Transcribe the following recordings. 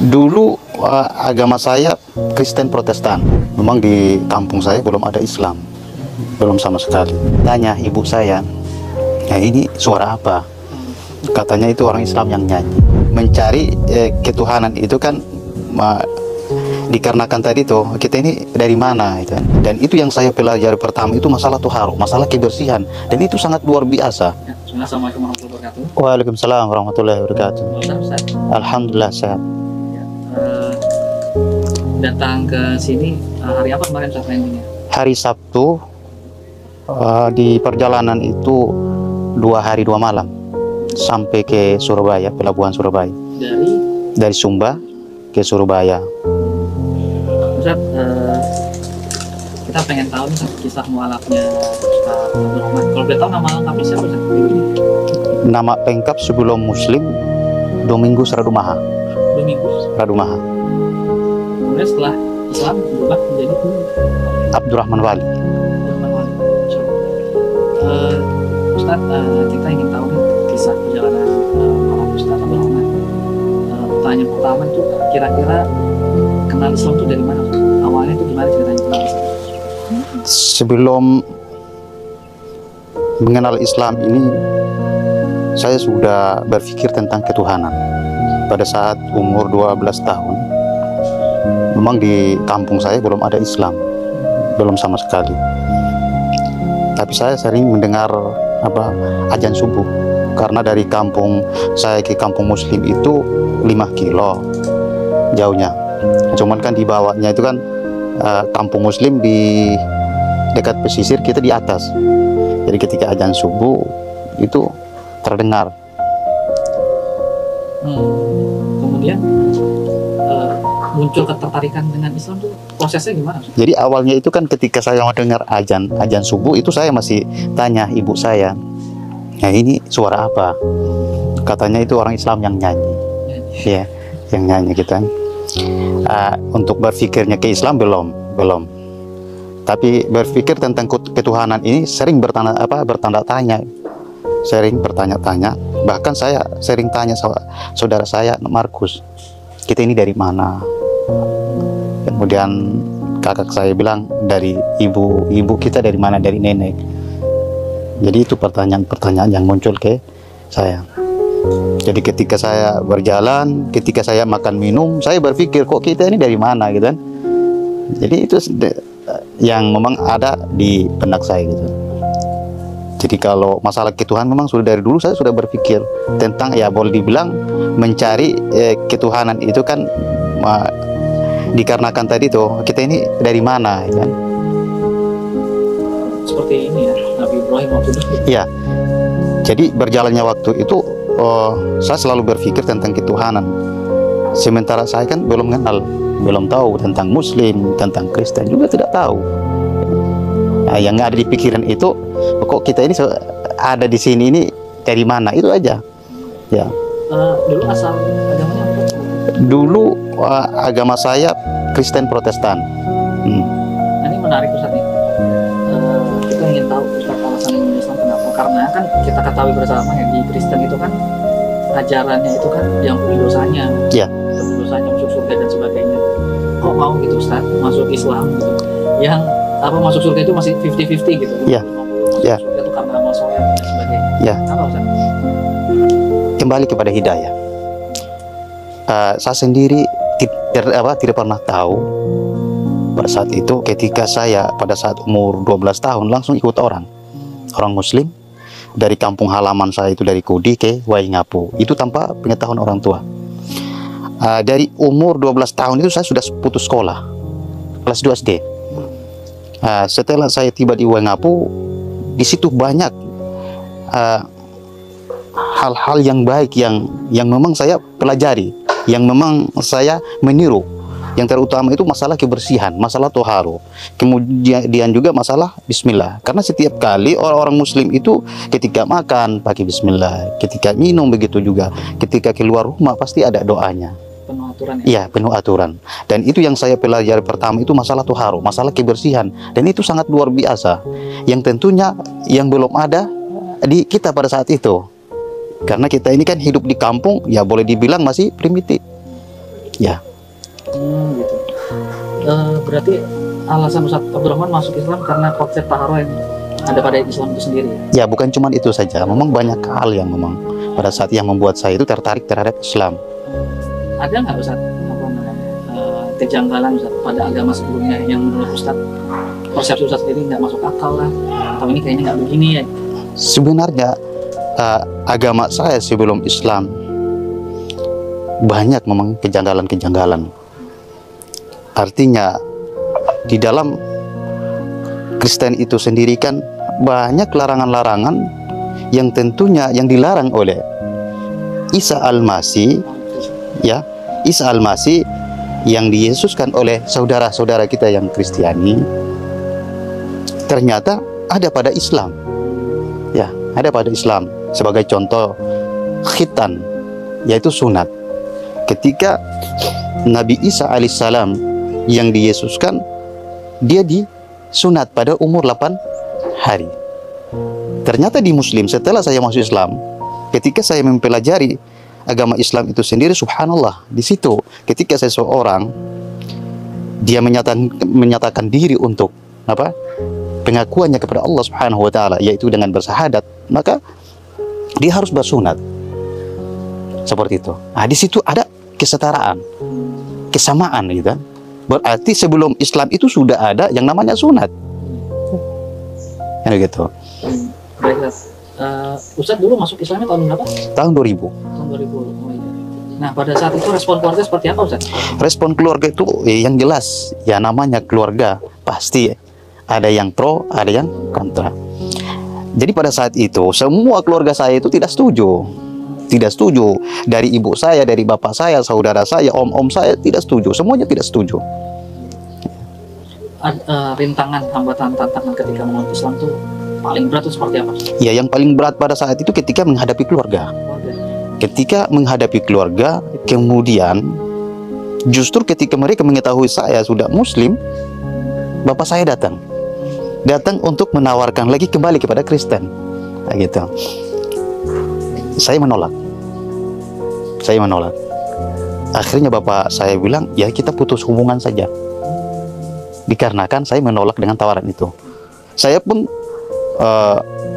Dulu agama saya Kristen Protestan. Memang di kampung saya belum ada Islam, belum sama sekali. Tanya ibu saya, ya ini suara apa? Katanya itu orang Islam yang nyanyi. Mencari ketuhanan itu kan dikarenakan tadi tuh kita ini dari mana gitu kan. Dan itu yang saya pelajari pertama itu masalah tuharu, masalah kebersihan, dan itu sangat luar biasa. Assalamualaikum warahmatullahi wabarakatuh. Waalaikumsalam warahmatullahi wabarakatuh. Alhamdulillah sehat. Datang ke sini hari apa kemarin saat landingnya? Hari Sabtu. Di perjalanan itu 2 hari 2 malam sampai ke Surabaya, pelabuhan Surabaya. Dari Sumba ke Surabaya. Ustaz, kita pengen tahu nih kisah mualafnya Ustaz Abdurrahman. Kalau boleh tahu nama lengkapnya siapa Ustaz? Nama lengkap sebelum Muslim Domingus Radumaha. Domingus Radumaha. Kemudian setelah Islam berubah menjadi Abdurrahman Wali. Ustaz, kita ingin tahu nih kisah perjalanan Ustaz Abdurrahman. Pertanyaan pertama itu kira-kira kenal Islam itu dari mana? Awalnya itu gimana ceritanya kenal Islam? Sebelum mengenal Islam ini, saya sudah berpikir tentang ketuhanan. Pada saat umur 12 tahun, memang di kampung saya belum ada Islam, belum sama sekali. Tapi saya sering mendengar azan subuh, karena dari kampung saya ke kampung Muslim itu 5 kilo jauhnya. Cuman kan di bawahnya itu kan kampung Muslim di dekat pesisir, kita di atas. Jadi ketika azan subuh itu terdengar. Kemudian muncul ketertarikan dengan Islam tuh prosesnya gimana? Jadi awalnya itu kan ketika saya mendengar azan subuh itu saya masih tanya ibu saya, ya ini suara apa? Katanya itu orang Islam yang nyanyi. Ya, yang nyanyi gitu kan. Untuk berpikirnya ke Islam belum. Tapi berpikir tentang ketuhanan ini sering bertanda tanya. Sering bertanya-tanya. Bahkan saya sering tanya saudara saya Markus, kita ini dari mana? Kemudian kakak saya bilang dari ibu kita dari mana, dari nenek. Jadi itu pertanyaan yang muncul ke saya. Jadi ketika saya berjalan, ketika saya makan minum, saya berpikir kok kita ini dari mana gitu kan. Jadi itu yang memang ada di benak saya gitu. Jadi kalau masalah ketuhanan memang sudah dari dulu saya sudah berpikir tentang, ya boleh dibilang mencari ketuhanan itu kan dikarenakan tadi tuh kita ini dari mana kan. Seperti ini ya, Nabi Ibrahim waktu itu. Iya. Jadi berjalannya waktu itu saya selalu berpikir tentang ketuhanan. Sementara saya kan belum kenal, belum tahu tentang Muslim, tentang Kristen juga tidak tahu. Nah, yang ada di pikiran itu kok kita ini ada di sini ini dari mana, itu aja. Ya. Dulu asal agamanya apa? Dulu agama saya Kristen Protestan. Nah, ini menarik Ustaz nih. Kita ingin tahu Ustaz alasan Islam kenapa? Karena kan kita ketahui bersama ya, di Kristen itu kan ajarannya itu kan yang dosanya, ya, dosanya masuk surga dan sebagainya. Kok mau gitu Ustaz masuk Islam gitu? Yang masuk surga itu masih 50-50 gitu. Ya. Ya. Surga itu karena amal soleh dan sebagainya. Ya. Apa Ustaz? Kembali kepada hidayah. Saya sendiri tidak pernah tahu pada saat itu, ketika saya pada saat umur 12 tahun langsung ikut orang Muslim dari kampung halaman saya itu, dari Kudi ke Waingapu, itu tanpa pengetahuan orang tua. Dari umur 12 tahun itu saya sudah putus sekolah kelas 2 SD. Setelah saya tiba di Waingapu, di situ banyak hal-hal yang baik yang memang saya pelajari, yang memang saya meniru. Yang terutama itu masalah kebersihan, masalah toharo, kemudian juga masalah bismillah. Karena setiap kali orang-orang Muslim itu ketika makan pakai bismillah, ketika minum begitu juga, ketika keluar rumah pasti ada doanya. Penuh aturan ya? Iya, penuh aturan. Dan itu yang saya pelajari pertama itu masalah toharo, masalah kebersihan, dan itu sangat luar biasa. Yang tentunya yang belum ada di kita pada saat itu. Karena kita ini kan hidup di kampung, ya boleh dibilang masih primitif. Ya. Gitu. Berarti alasan Ustadz Abdurrahman masuk Islam karena konsep taharoh yang ada pada Islam itu sendiri. Ya, bukan cuma itu saja. Memang banyak hal yang memang pada saat yang membuat saya itu tertarik terhadap Islam. Ada nggak Ustadz kejanggalan Ustadz pada agama sebelumnya yang menurut Ustadz persepsi Ustadz sendiri nggak masuk akal lah, atau ini kayaknya nggak begini ya? Sebenarnya agama saya sebelum Islam banyak memang kejanggalan-kejanggalan. Artinya di dalam Kristen itu sendiri kan banyak larangan-larangan yang tentunya yang dilarang oleh Isa Al-Masih, ya, Isa Al-Masih yang diyesuskan oleh saudara-saudara kita yang Kristiani, ternyata ada pada Islam. Ya, ada pada Islam. Sebagai contoh, khitan, yaitu sunat. Ketika Nabi Isa alaihissalam yang diyesuskan, dia disunat pada umur 8 hari. Ternyata di Muslim, setelah saya masuk Islam, ketika saya mempelajari agama Islam itu sendiri, subhanallah, di situ ketika seseorang dia menyatakan diri untuk apa? Pengakuannya kepada Allah Subhanahu wa taala, yaitu dengan bersahadat, maka dia harus bersunat. Seperti itu. Nah, di situ ada kesetaraan, kesamaan gitu. Berarti sebelum Islam itu sudah ada yang namanya sunat. Ya gitu. Baiklah. Ustadz dulu masuk Islamnya tahun berapa? Tahun 2000. Tahun 2000. Oh, iya. Nah, pada saat itu respon keluarga seperti apa, Ustadz? Respon keluarga itu yang jelas, ya namanya keluarga pasti ada yang pro, ada yang kontra. Jadi pada saat itu semua keluarga saya itu tidak setuju. Tidak setuju. Dari ibu saya, dari bapak saya, saudara saya, om-om saya tidak setuju. Semuanya tidak setuju. Rintangan, hambatan, tantangan ketika mengenal Islam itu paling berat itu seperti apa? Ya, yang paling berat pada saat itu ketika menghadapi keluarga. Ketika menghadapi keluarga, kemudian justru ketika mereka mengetahui saya sudah Muslim, bapak saya datang untuk menawarkan lagi kembali kepada Kristen. Nah, gitu. Saya menolak. Akhirnya bapak saya bilang, ya kita putus hubungan saja. Dikarenakan saya menolak dengan tawaran itu. Saya pun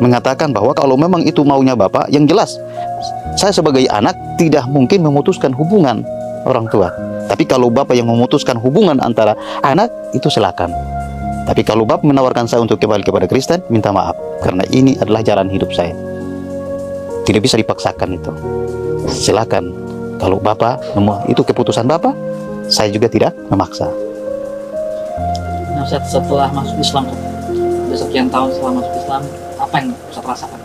mengatakan bahwa kalau memang itu maunya bapak, yang jelas saya sebagai anak tidak mungkin memutuskan hubungan orang tua. Tapi kalau bapak yang memutuskan hubungan antara anak, itu silakan. Tapi kalau bapak menawarkan saya untuk kembali kepada Kristen, minta maaf, karena ini adalah jalan hidup saya. Tidak bisa dipaksakan itu. Silakan. Kalau bapak itu keputusan bapak, saya juga tidak memaksa. Nah, setelah masuk Islam, sekian tahun setelah masuk Islam, apa yang Ustaz rasakan?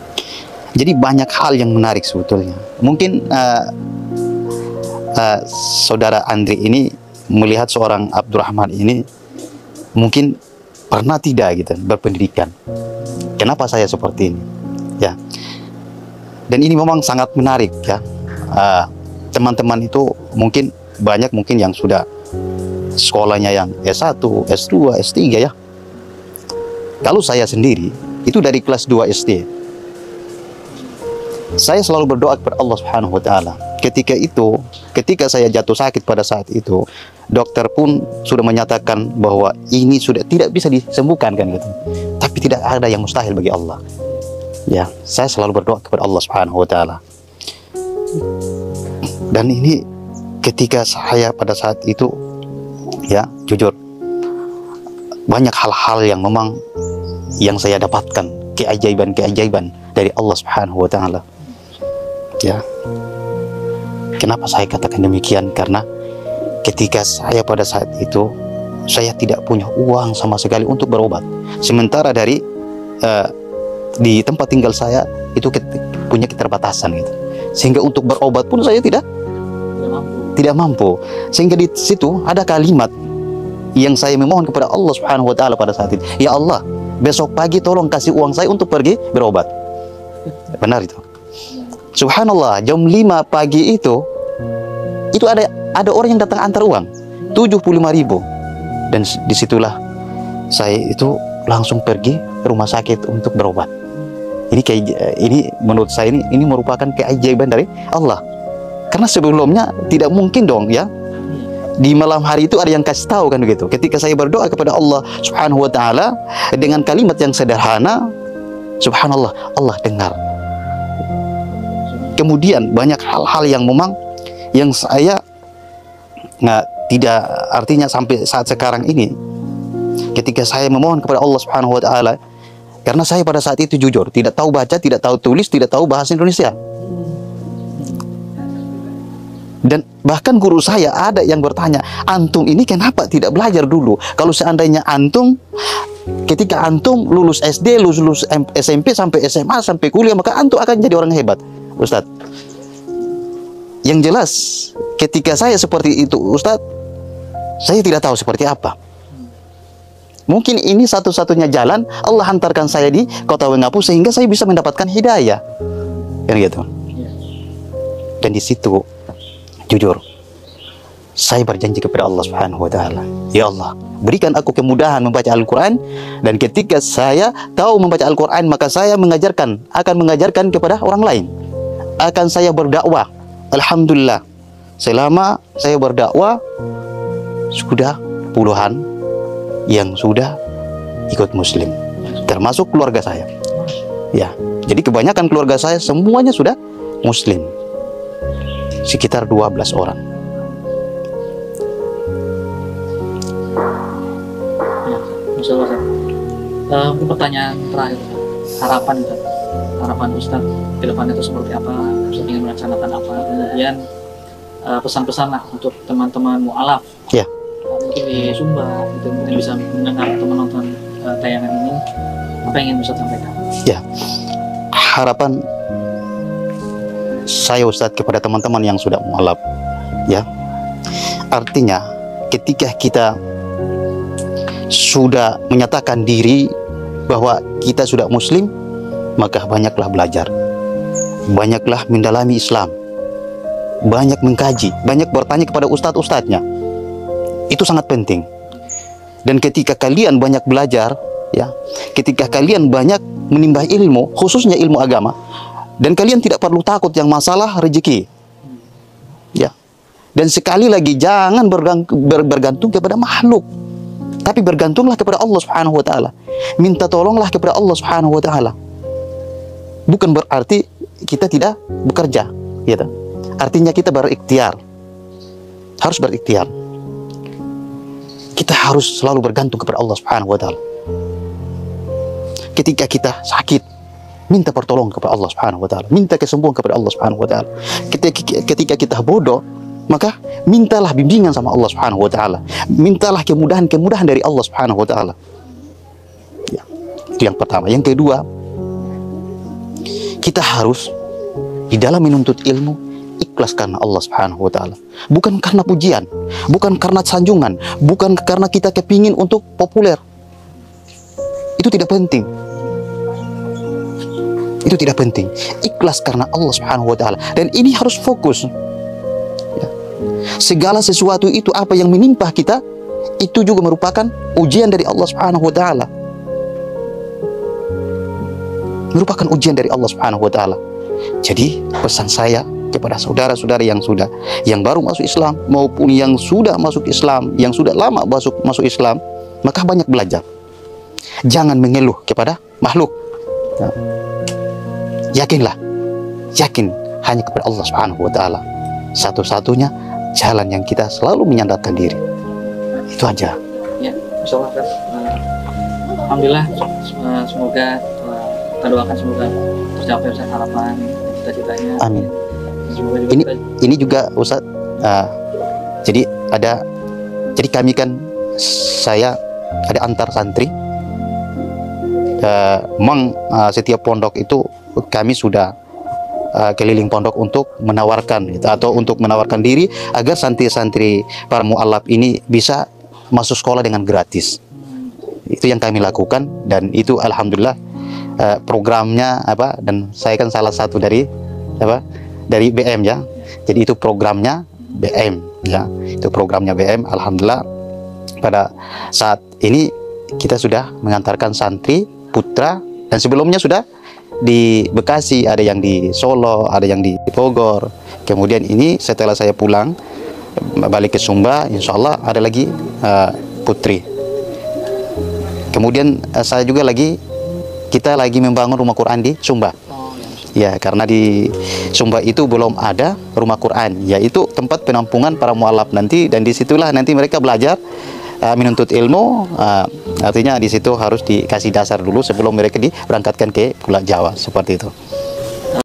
Jadi banyak hal yang menarik sebetulnya. Mungkin saudara Andri ini melihat seorang Abdurrahman ini mungkin pernah tidak gitu berpendidikan. Kenapa saya seperti ini? Ya. Dan ini memang sangat menarik ya. Teman-teman itu mungkin banyak yang sudah sekolahnya yang S1, S2, S3 ya. Kalau saya sendiri itu dari kelas 2 SD. Saya selalu berdoa kepada Allah Subhanahu wa taala. Ketika saya jatuh sakit pada saat itu, dokter pun sudah menyatakan bahwa ini sudah tidak bisa disembuhkan kan gitu. Tapi tidak ada yang mustahil bagi Allah. Ya, saya selalu berdoa kepada Allah Subhanahu wa taala. Dan ini ketika saya pada saat itu ya, jujur banyak hal-hal yang memang yang saya dapatkan, keajaiban-keajaiban dari Allah Subhanahu wa taala. Ya. Kenapa saya katakan demikian? Karena ketika saya pada saat itu saya tidak punya uang sama sekali untuk berobat. Sementara di tempat tinggal saya itu punya keterbatasan gitu. Sehingga untuk berobat pun saya tidak mampu. Sehingga di situ ada kalimat yang saya memohon kepada Allah Subhanahu wa taala pada saat itu. Ya Allah, besok pagi tolong kasih uang saya untuk pergi berobat. Benar itu. Subhanallah, jam 5 pagi itu ada orang yang datang antar uang 75.000. Dan disitulah saya itu langsung pergi ke rumah sakit untuk berobat. Ini menurut saya ini merupakan keajaiban dari Allah. Karena sebelumnya tidak mungkin dong ya. di malam hari itu ada yang kasih tahu kan begitu. Ketika saya berdoa kepada Allah Subhanahu wa taala dengan kalimat yang sederhana, subhanallah, Allah dengar. Kemudian banyak hal-hal yang memang yang saya tidak, artinya sampai saat sekarang ini ketika saya memohon kepada Allah Subhanahu wa taala, karena saya pada saat itu jujur tidak tahu baca, tidak tahu tulis, tidak tahu bahasa Indonesia. Dan bahkan guru saya ada yang bertanya, antum ini kenapa tidak belajar dulu? Kalau seandainya antum, ketika antum lulus SD, lulus SMP, sampai SMA, sampai kuliah, maka antum akan jadi orang hebat, Ustadz. Yang jelas, ketika saya seperti itu, Ustadz, saya tidak tahu seperti apa. Mungkin ini satu-satunya jalan Allah hantarkan saya di kota Wengapu sehingga saya bisa mendapatkan hidayah, kan gitu. Dan di situ, jujur, saya berjanji kepada Allah Subhanahu wa taala, ya Allah, berikan aku kemudahan membaca Al-Quran, dan ketika saya tahu membaca Al-Quran, maka saya akan mengajarkan kepada orang lain, akan saya berdakwah. Alhamdulillah, selama saya berdakwah sudah puluhan yang sudah ikut Muslim, termasuk keluarga saya. Ya, jadi kebanyakan keluarga saya semuanya sudah Muslim, sekitar 12 orang. Ya, Masya Allah, Ustaz. Pertanyaan terakhir, harapan Ustaz. Harapan Ustaz ke depannya itu seperti apa? Ustaz ingin melaksanakan apa? Kemudian pesan-pesan lah untuk teman-teman mu'alaf, Ya, mungkin di Sumba, itu mungkin bisa mendengar atau menonton tayangan ini. Apa yang ingin Ustaz sampaikan? ya, harapan saya Ustadz kepada teman-teman yang sudah mualaf, ya, artinya ketika kita sudah menyatakan diri bahwa kita sudah Muslim, maka banyaklah belajar, banyaklah mendalami Islam, banyak mengkaji, banyak bertanya kepada ustadz-ustadznya. Itu sangat penting. Dan ketika kalian banyak belajar, ya, ketika kalian banyak menimba ilmu, khususnya ilmu agama, dan kalian tidak perlu takut yang masalah rezeki, ya. Dan sekali lagi, jangan bergantung kepada makhluk, tapi bergantunglah kepada Allah Subhanahu wa taala. Minta tolonglah kepada Allah Subhanahu wa taala. Bukan berarti kita tidak bekerja, gitu. Artinya kita berikhtiar. Harus berikhtiar. Kita harus selalu bergantung kepada Allah Subhanahu wa taala. Ketika kita sakit, minta pertolongan kepada Allah Subhanahu wa taala, minta kesembuhan kepada Allah Subhanahu wa taala. Ketika kita bodoh, maka mintalah bimbingan sama Allah Subhanahu wa taala. Mintalah kemudahan-kemudahan dari Allah Subhanahu wa taala. Ya, itu yang pertama. Yang kedua, kita harus di dalam menuntut ilmu ikhlas karena Allah Subhanahu wa taala. Bukan karena pujian, bukan karena sanjungan, bukan karena kita kepingin untuk populer. Itu tidak penting. Itu tidak penting. Ikhlas karena Allah Subhanahu wa taala. Dan ini harus fokus. Ya. Segala sesuatu itu apa yang menimpa kita, itu juga merupakan ujian dari Allah Subhanahu wa taala. Merupakan ujian dari Allah Subhanahu wa taala. Jadi pesan saya kepada saudara-saudara yang baru masuk Islam maupun yang sudah masuk Islam, yang sudah lama masuk Islam, maka banyak belajar. Jangan mengeluh kepada makhluk. Ya. Yakinlah, yakin hanya kepada Allah Subhanahu wa taala. Satu-satunya jalan yang kita selalu menyandarkan diri. Itu aja. Ya, insyaallah kan. Alhamdulillah, semoga kita doakan semoga tercapai Ustaz harapan cita-citanya. Amin. Semoga juga ini juga Ustaz, jadi kami kan, saya ada antar santri. Setiap pondok itu kami sudah keliling pondok untuk menawarkan atau untuk menawarkan diri agar santri-santri para mu'alaf ini bisa masuk sekolah dengan gratis. Itu yang kami lakukan, dan itu alhamdulillah programnya dan saya kan salah satu dari BM, ya. Jadi itu programnya BM, ya. Itu programnya BM. Alhamdulillah pada saat ini kita sudah mengantarkan santri putra, dan sebelumnya sudah di Bekasi, ada yang di Solo, ada yang di Bogor. Kemudian ini setelah saya pulang balik ke Sumba, insya Allah ada lagi putri. Kemudian kita lagi membangun rumah Quran di Sumba. Oh, Ya, ya. karena di Sumba itu belum ada rumah Quran, yaitu tempat penampungan para mualaf nanti, dan disitulah nanti mereka belajar menuntut ilmu. Artinya di situ harus dikasih dasar dulu sebelum mereka diberangkatkan ke Pulau Jawa, seperti itu.